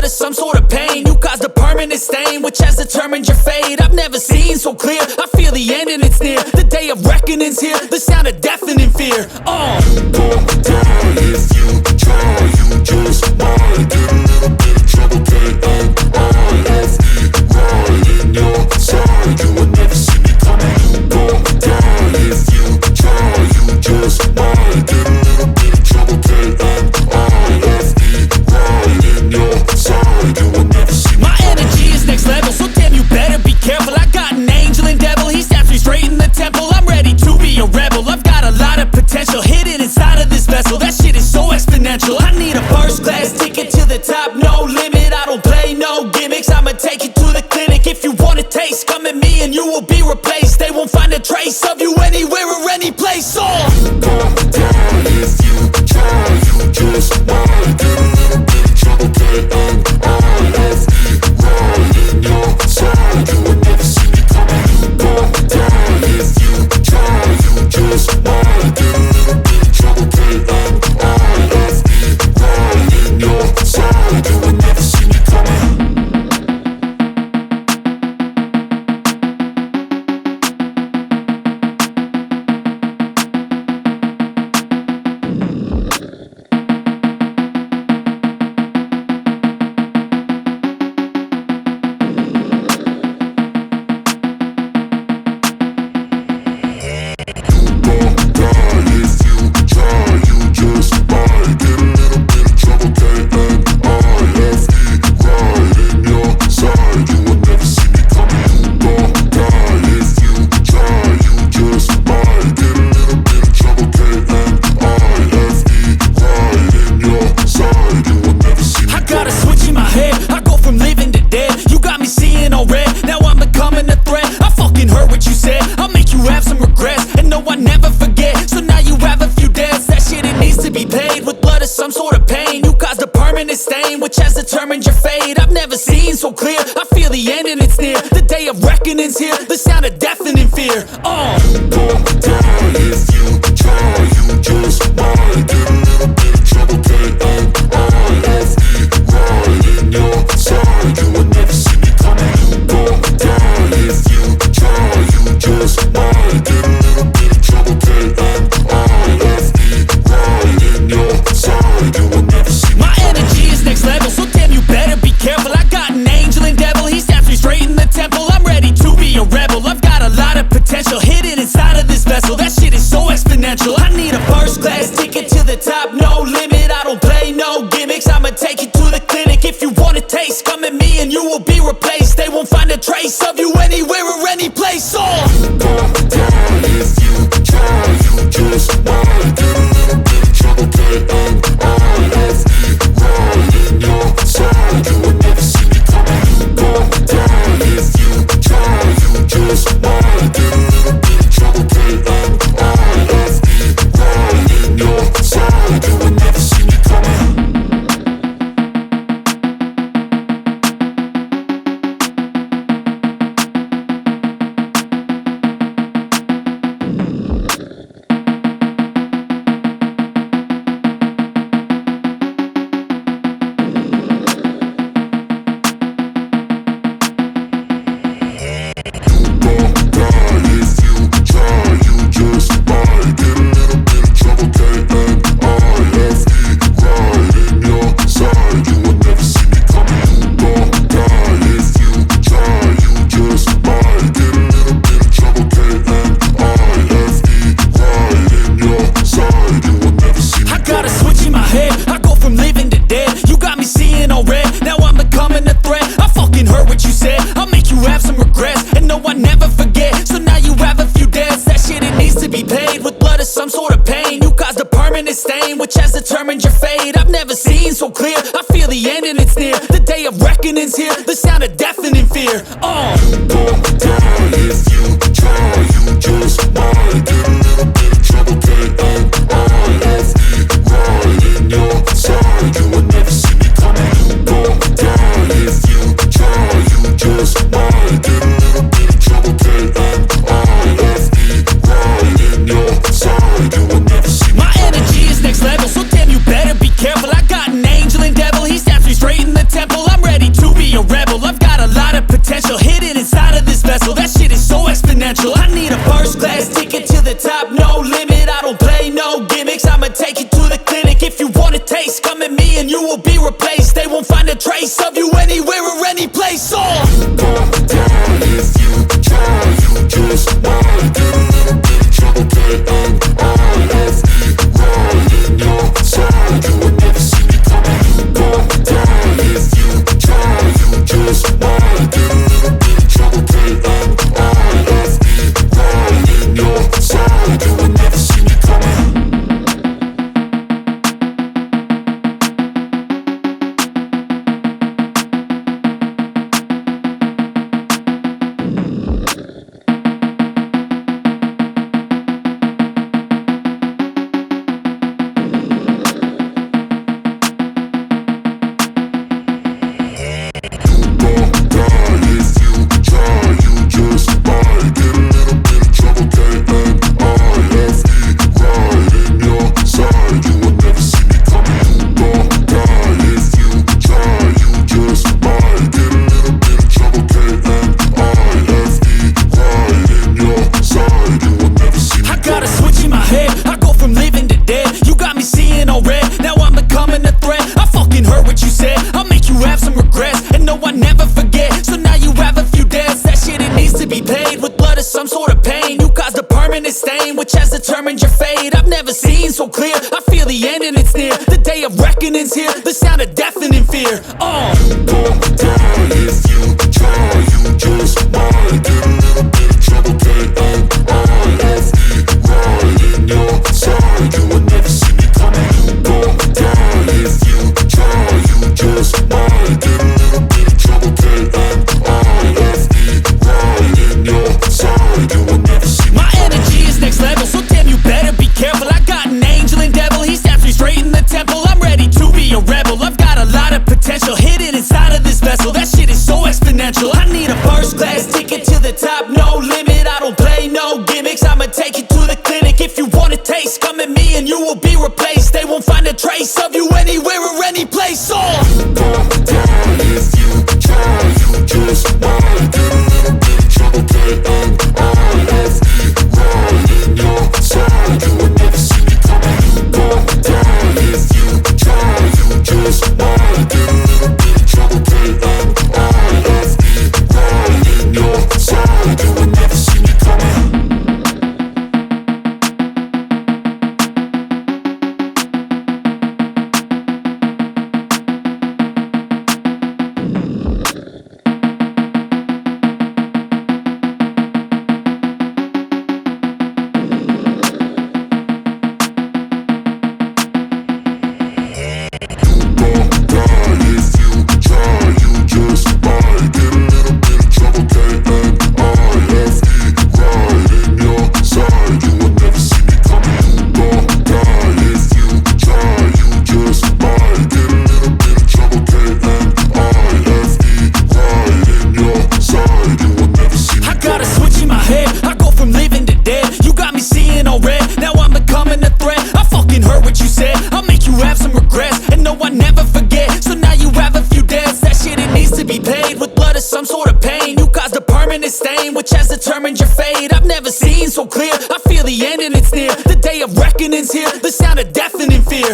blood of some sort of pain. You caused a permanent stain, which has determined your fate. I've never seen so clear, I feel the end and it's near. The day of reckoning's here, the sound of deafening fear. You gon' die if you try, you just might get a little bit of trouble, K-N-I-F-E, right in your side, you will never see me coming. You gon' die if you try, you just might get a little bit of trouble, K-N-I-F-E, right in your side, you will never see me My energy is next level, so damn you better be careful. I got an angel and devil, he snaps me straight in the temple. I'm ready to be a rebel, I've got a lot of potential hidden inside of this vessel. That shit is so exponential. I need a first class ticket to the top, no limit. I don't play no gimmicks, I'ma take you to the clinic. If you want a taste, come at me and you will be replaced. They won't find a trace of you anywhere or any place. You gon' die if you try, you just might get a little bit of trouble, K-N-I-F-E, right in your side, you will never see me coming. You gon' die if you try, you just might get a little bit of trouble, K-N-I-F-E, right in your side, you will never see me coming. Some sort of pain, you caused a permanent stain, which has determined your fate. I've never seen so clear, I feel the end and it's near. The day of reckoning's here, the sound of deafening fear. You gon' die if you try, you just might get a little bit of trouble, K-N-I-F-E, right in your side, you will never see me coming. You gon' die if you try, you just might get a little bit of trouble, K-N-I-F-E, right in your side, you will never see me. My energy is next level, so damn you better be careful. I got an angel and devil, he snaps me straight in the temple. I'm ready to be a rebel, I've got a lot of potential hidden inside of this vessel. That shit is so exponential. I need a first class ticket to the top, no limit. I don't play no gimmicks, I'ma take you to the clinic. If you want a taste, come at me and you will be replaced. They won't find a trace of you anywhere or any place. A rebel, I've got a lot of potential hidden inside of this vessel. That shit is so exponential. I need a first class ticket to the top, no limit. I don't play no gimmicks, I'ma take you to the clinic. If you want a taste, come at me and you will be replaced. They won't find a trace of you anywhere or any place. You gon' die if you try, you just might get a little bit of trouble, K-N-I-F-E, right in your side, you will never see me coming. You gon' die if you try, you just might get a little bit of trouble, K-N-I-F-E, right in your side, you will never see me coming. Stain, which has determined your fate. I've never seen so clear, I feel the end and it's near. The day of reckoning's here, the sound of deafening fear. You gon' die if you try, you just might get a little bit of trouble, K-N-I-F-E, right in your side, you will never see me coming. You gon' die if you try, you just might get a little bit of trouble, K-N-I-F-E, right in your side, you will never see me. My energy is next level, so damn you better be careful. I got an angel and devil, he snaps me straight in the temple. temple. I'm ready to be a rebel. I've got a lot of potential hidden inside of this vessel. That shit is so exponential. I need a first class ticket to the top, no limit. I don't play no gimmicks, I'ma take you to the clinic. If you want a taste, come at me and you will be replaced. They won't find a trace of you anywhere or any place. Gon' die if you try, you just might get a little bit of trouble, K-N-I-F-E, right in your side, you will never see me coming. You gon' die if you try, you just might get a little bit of trouble, K-N-I-F-E, right in your side, you will never see me coming. Stain, which has determined your fate. I've never seen so clear. I feel the end and it's near. The day of reckoning's here. The sound of deafening fear. You gon' die if you try. You just might get a little bit of trouble. K-N-I-F-E, right in your side. You will never see me coming. You gon' die if you try. You just might get a little bit of trouble. K-N-I-F-E, right in your side. You will never see me. My energy is next level, so damn you better be careful. I got an angel and devil, he snaps me straight in the temple. I'm ready to be a rebel. I've got a lot of potential hidden inside of this vessel. That shit is so exponential. I need a first class ticket to the top, no limit. I don't play no gimmicks, I'ma take you to the clinic. If you want a taste, come at me and you will be replaced. They won't find a trace of you anywhere or any place. You gon' die if you try. You just might get a little bit of trouble. K-N-I-F-E, right in your side. You will never see me coming. You gon' die if you try. You just might get a little bit of trouble. K-N-I-F-E, right in your side. You will never see me coming. Stain, which has determined your fate. I've never seen so clear. I feel the end and it's near. The day of reckoning's here. The sound of deafening fear.